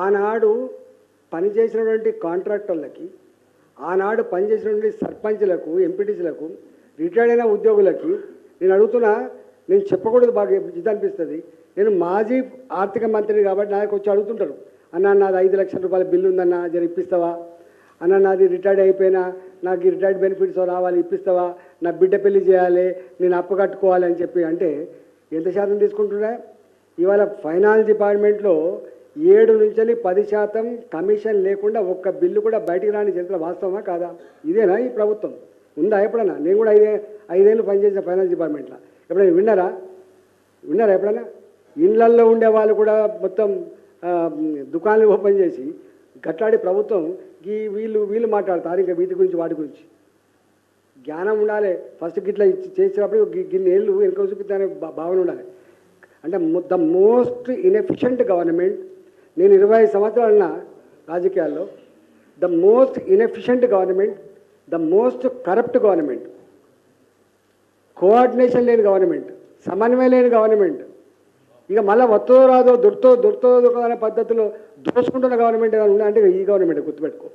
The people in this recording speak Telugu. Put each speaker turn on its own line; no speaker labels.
ఆనాడు పనిచేసినటువంటి కాంట్రాక్టర్లకి, ఆనాడు పనిచేసినటువంటి సర్పంచ్లకు, ఎంపీటీసీలకు, రిటైర్డ్ అయిన ఉద్యోగులకి నేను అడుగుతున్నా, నేను చెప్పకూడదు, బాగా ఇది అనిపిస్తుంది. నేను మాజీ ఆర్థిక మంత్రిని కాబట్టి నాకు వచ్చి అడుగుతుంటారు, అన్న నాది 5 లక్షల రూపాయల బిల్లు ఉందన్న, జర ఇప్పిస్తావా అన్న, నాది రిటైర్డ్ అయిపోయినా నాకు ఈ రిటైర్డ్ బెనిఫిట్స్ రావాలి, ఇప్పిస్తావా, నా బిడ్డ పెళ్లి చేయాలి, నేను అప్పు కట్టుకోవాలి అని చెప్పి అంటే ఎంత శాతం తీసుకుంటున్నా? ఇవాళ ఫైనాన్స్ డిపార్ట్మెంట్లో 7 నుంచి 10% కమిషన్ లేకుండా ఒక్క బిల్లు కూడా బయటికి రాని చరిత్ర వాస్తవమా కాదా? ఇదేనా ఈ ప్రభుత్వం? ఉందా ఎప్పుడన్నా? నేను కూడా 5 ఏళ్ళు పనిచేసిన ఫైనాన్స్ డిపార్ట్మెంట్లో. ఎప్పుడైనా విన్నారా ఎప్పుడైనా? ఇళ్లల్లో ఉండే వాళ్ళు కూడా మొత్తం దుకాణాలు ఓపెన్ చేసి గట్లాడి ప్రభుత్వం వీళ్ళు మాట్లాడతారు ఇంకా వీటి గురించి వాటి గురించి. జ్ఞానం ఉండాలి. ఫస్ట్ గిట్లా చేసినప్పుడు గిన్ని ఏళ్ళు వెనుక చూపిద్దానే భావన ఉండాలి. అంటే ద మోస్ట్ ఇన్ఎఫిషియంట్ గవర్నమెంట్, నేను 25 సంవత్సరాల రాజకీయాల్లో, the most inefficient government, the most corrupt government, coordination లేని గవర్నమెంట్, సమన్వయం లేని గవర్నమెంట్, ఇక మళ్ళీ వత్తో రాదో దొరుకుతో అనే పద్ధతిలో దోచుకుంటున్న గవర్నమెంట్ ఏదైనా ఉందా అంటే ఈ గవర్నమెంట్ గుర్తుపెట్టుకో.